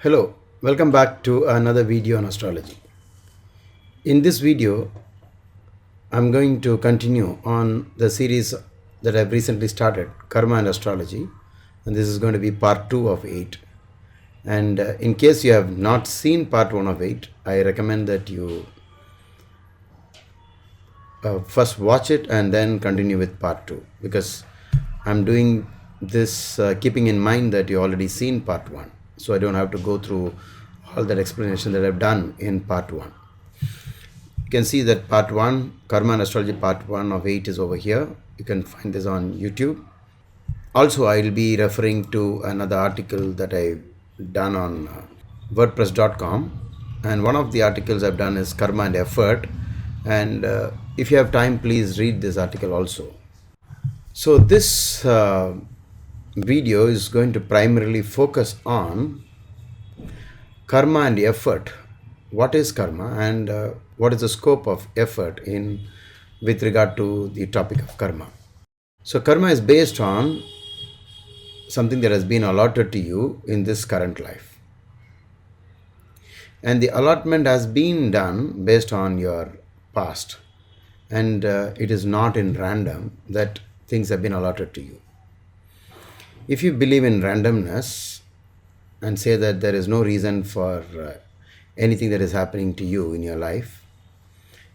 Hello, welcome back to another video on astrology. In this video, I'm going to continue on the series that I've recently started, Karma and Astrology, and this is going to be part 2 of 8. And in case you have not seen part 1 of 8, I recommend that you first watch it and then continue with part 2, because I'm doing this keeping in mind that you already seen part 1, so I don't have to go through all that explanation that I've done in part 1. You can see that part 1, Karma and Astrology part 1 of 8 is over here. You can find this on YouTube. Also, I will be referring to another article that I've done on wordpress.com, and one of the articles I've done is Karma and Effort, and if you have time, please read this article also. So this video is going to primarily focus on karma and effort. What is karma, and what is the scope of effort in with regard to the topic of karma? So karma is based on something that has been allotted to you in this current life, and the allotment has been done based on your past, and it is not in random that things have been allotted to you. If you believe in randomness and say that there is no reason for anything that is happening to you in your life,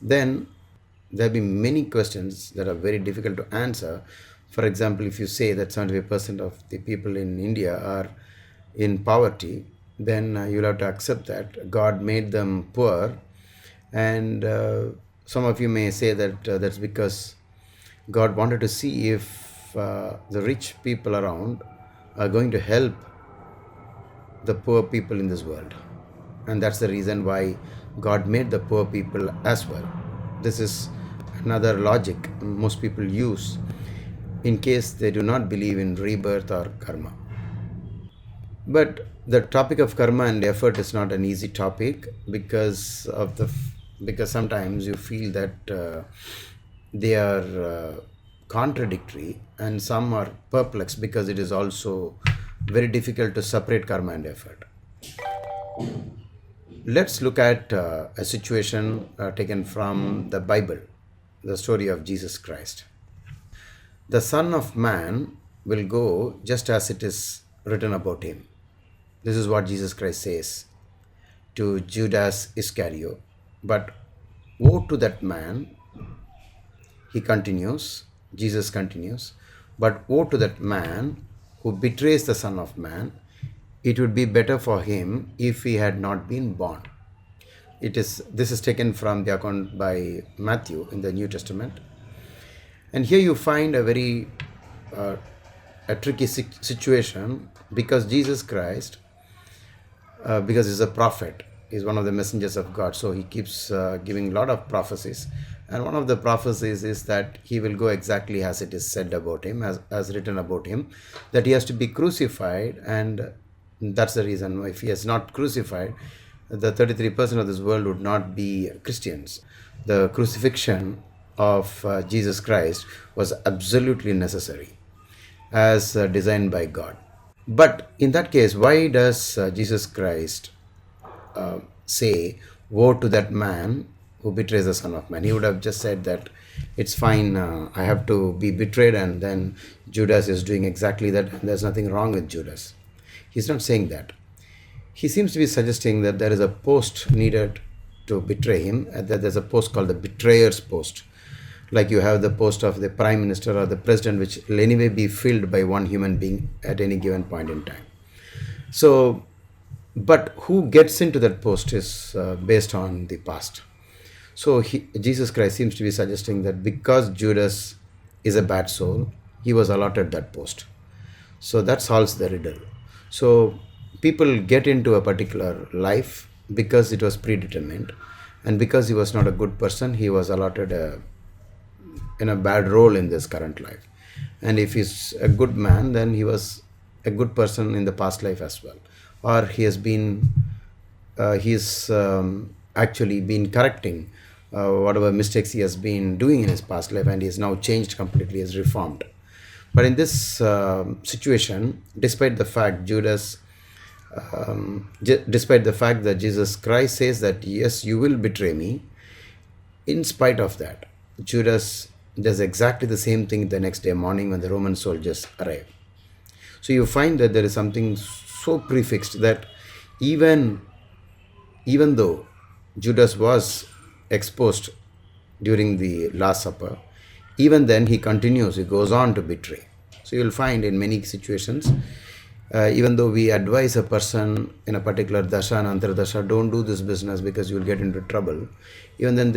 then there will be many questions that are very difficult to answer. For example, if you say that 75% of the people in India are in poverty, then you'll have to accept that God made them poor, and some of you may say that that's because God wanted to see if the rich people around are going to help the poor people in this world, and that's the reason why God made the poor people as well. This is another logic most people use in case they do not believe in rebirth or karma. But the topic of karma and effort is not an easy topic because sometimes you feel that they are contradictory, and some are perplexed because it is also very difficult to separate karma and effort. Let's look at a situation taken from the Bible, the story of Jesus Christ. The Son of Man will go just as it is written about him. This is what Jesus Christ says to Judas Iscariot. But woe to that man, he continues, Jesus continues, but woe to that man who betrays the Son of Man. It would be better for him if he had not been born. This is taken from the account by Matthew in the New Testament. And here you find a very a tricky situation, because Jesus Christ, because he's a prophet, is one of the messengers of God, so he keeps giving a lot of prophecies. And one of the prophecies is that he will go exactly as it is said about him, as written about him, that he has to be crucified. And that's the reason why, if he is not crucified, the 33% of this world would not be Christians. The crucifixion of Jesus Christ was absolutely necessary, as designed by God. But in that case, why does Jesus Christ say, woe to that man who betrays the Son of Man? He would have just said that it's fine, I have to be betrayed, and then Judas is doing exactly that, and there's nothing wrong with Judas. He's not saying that. He seems to be suggesting that there is a post needed to betray him, and that there's a post called the betrayer's post. Like you have the post of the prime minister or the president, which will anyway be filled by one human being at any given point in time. So, but who gets into that post is based on the past. So Jesus Christ seems to be suggesting that because Judas is a bad soul, he was allotted that post. So that solves the riddle. So people get into a particular life because it was predetermined, and because he was not a good person, he was allotted a bad role in this current life. And if he's a good man, then he was a good person in the past life as well, or he's actually been correcting whatever mistakes he has been doing in his past life, and he has now changed completely, is reformed. But in this situation, despite the fact Judas Despite the fact that Jesus Christ says that, yes, you will betray me, in spite of that, Judas does exactly the same thing the next day morning when the Roman soldiers arrive. So you find that there is something so prefixed that even even though Judas was exposed during the Last Supper, even then he continues, he goes on to betray. So you'll find in many situations, even though we advise a person in a particular dasha and antardasha, don't do this business because you'll get into trouble, even then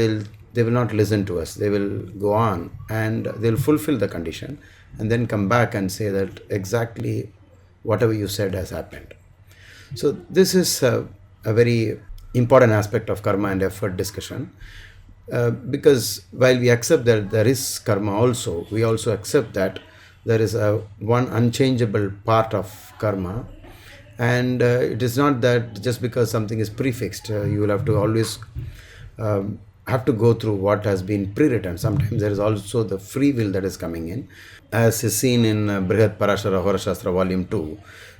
they will not listen to us. They will go on and they'll fulfill the condition and then come back and say that exactly whatever you said has happened. So this is a very important aspect of karma and effort discussion, because while we accept that there is karma also, we also accept that there is a one unchangeable part of karma, and it is not that just because something is prefixed, you will have to always have to go through what has been pre-written. Sometimes there is also the free will that is coming in, as is seen in Brihat Parashara Horashastra Volume 2,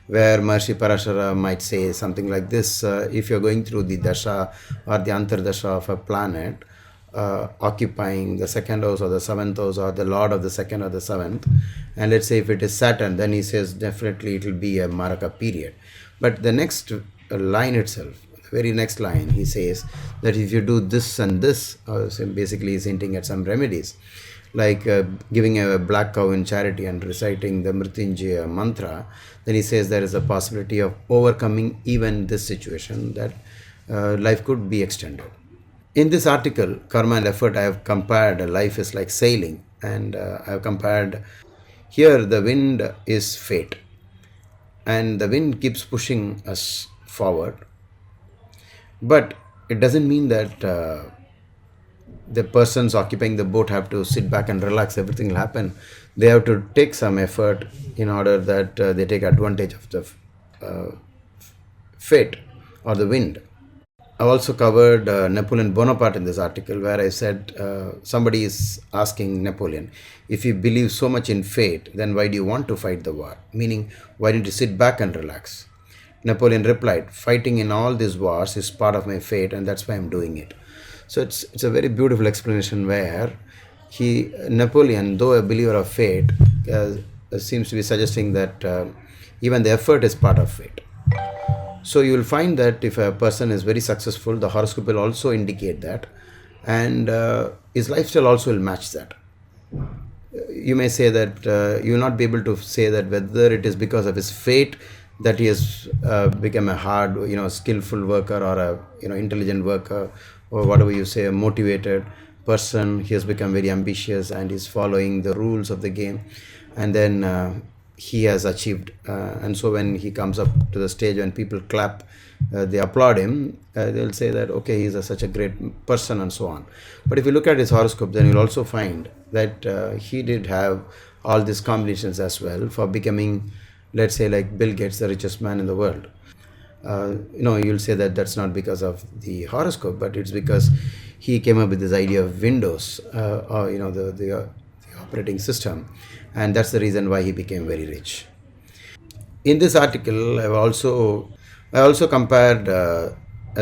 where Maharishi Parashara might say something like this: if you're going through the dasha or the antardasha of a planet, occupying the second house or the seventh house or the lord of the second or the seventh, and let's say if it is Saturn, then he says definitely it will be a Maraka period. But the next line itself, the very next line, he says that if you do this and this, so basically he's hinting at some remedies, like giving a black cow in charity and reciting the Mrityunjaya mantra, then he says there is a possibility of overcoming even this situation, that life could be extended. In this article, Karma and Effort, I have compared life is like sailing, and I have compared here the wind is fate, and the wind keeps pushing us forward, but it doesn't mean that the persons occupying the boat have to sit back and relax, everything will happen. They have to take some effort in order that they take advantage of the fate or the wind. I also covered Napoleon Bonaparte in this article, where I said somebody is asking Napoleon, if you believe so much in fate, then why do you want to fight the war? Meaning, why don't you sit back and relax? Napoleon replied, fighting in all these wars is part of my fate, and that's why I'm doing it. So it's a very beautiful explanation where Napoleon, though a believer of fate, seems to be suggesting that even the effort is part of fate. So you will find that if a person is very successful, the horoscope will also indicate that, and his lifestyle also will match that. You may say that you will not be able to say that whether it is because of his fate that he has become a hard, skillful worker, or a intelligent worker, or whatever you say, a motivated person. He has become very ambitious and is following the rules of the game, and then he has achieved, and so when he comes up to the stage, when people clap, they applaud him, they'll say that okay, he's such a great person, and so on. But if you look at his horoscope, then you'll also find that he did have all these combinations as well for becoming, let's say, like Bill Gates, the richest man in the world. You'll say that that's not because of the horoscope, but it's because he came up with this idea of Windows, or the operating system, and that's the reason why he became very rich. In this article, I also compared a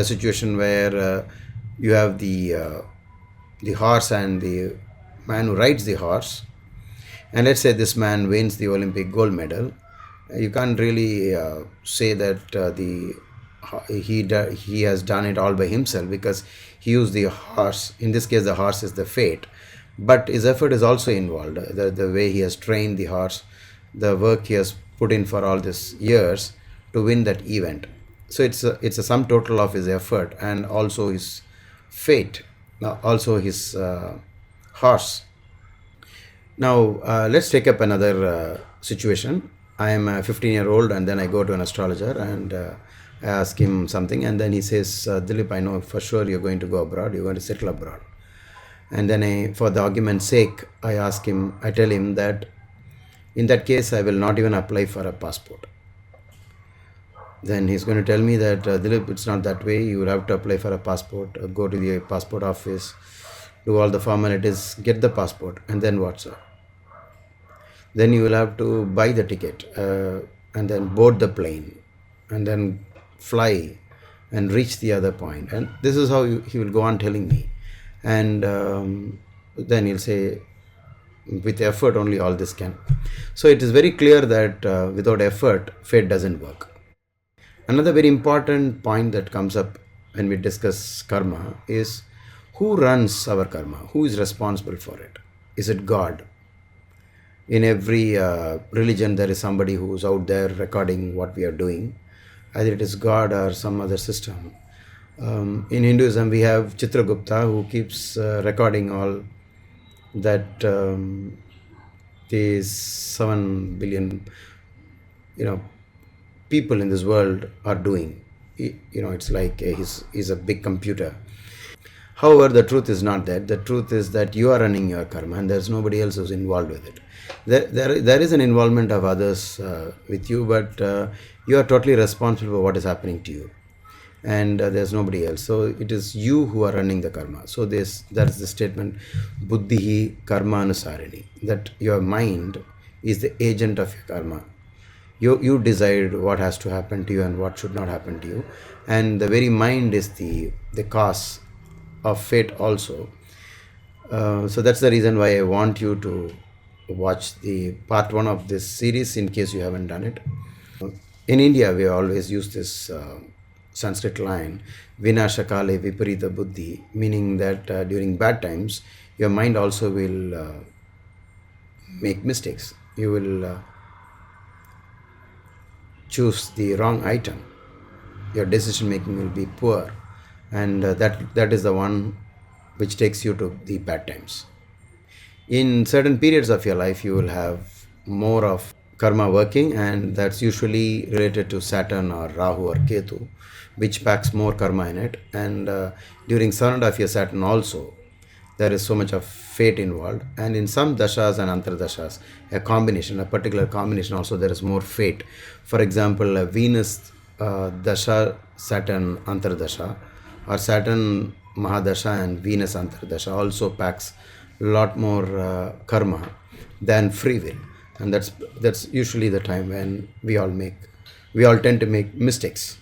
situation where you have the horse and the man who rides the horse, and let's say this man wins the Olympic gold medal. You can't really say that he has done it all by himself, because he used the horse. In this case, the horse is the fate, but his effort is also involved. The way he has trained the horse, the work he has put in for all these years to win that event. So it's a sum total of his effort and also his fate, also his horse. Now, let's take up another situation. I am a 15-year-old, and then I go to an astrologer and I ask him something, and then he says, Dhilip, I know for sure you're going to go abroad, you're going to settle abroad. And then for the argument's sake, I tell him that in that case, I will not even apply for a passport. Then he's going to tell me that, Dhilip, it's not that way. You will have to apply for a passport, go to the passport office, do all the formalities, get the passport, and then what, sir? Then you will have to buy the ticket and then board the plane. and then fly and reach the other point. And this is how he will go on telling me. And then he'll say, with effort only all this can. So it is very clear that without effort, fate doesn't work. Another very important point that comes up when we discuss karma is, who runs our karma? Who is responsible for it? Is it God? In every religion, there is somebody who's out there recording what we are doing. Either it is God or some other system. In Hinduism, we have Chitragupta, who keeps recording all that these 7 billion, people in this world are doing. It's like he's a big computer. However, the truth is not that. The truth is that you are running your karma, and there's nobody else who's involved with it. There is an involvement of others with you, but you are totally responsible for what is happening to you, and there's nobody else. So it is you who are running the karma. So that is the statement, buddhihi karma anusarini, that your mind is the agent of your karma. You decide what has to happen to you and what should not happen to you, and the very mind is the cause of fate also. So that's the reason why I want you to watch the part 1 of this series, in case you haven't done it. In India, we always use this Sanskrit line, vinashakale viparita buddhi, meaning that during bad times, your mind also will make mistakes. You will choose the wrong item. Your decision making will be poor, and that is the one which takes you to the bad times. In certain periods of your life, you will have more of karma working, and that's usually related to Saturn or Rahu or Ketu, which packs more karma in it. And during 7.5 year Saturn also, there is so much of fate involved. And in some dashas and antardashas, a particular combination also, there is more fate. For example, a Venus dasha Saturn antardasha, or Saturn mahadasha and Venus antardasha also packs a lot more karma than free will. And that's usually the time when we all tend to make mistakes.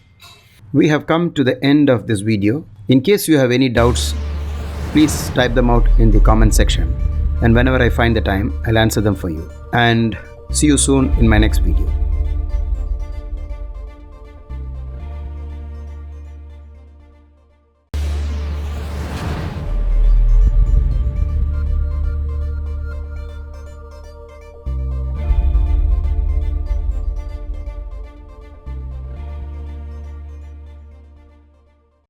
We have come to the end of this video. In case you have any doubts, please type them out in the comment section, and whenever I find the time, I'll answer them for you. And see you soon in my next video.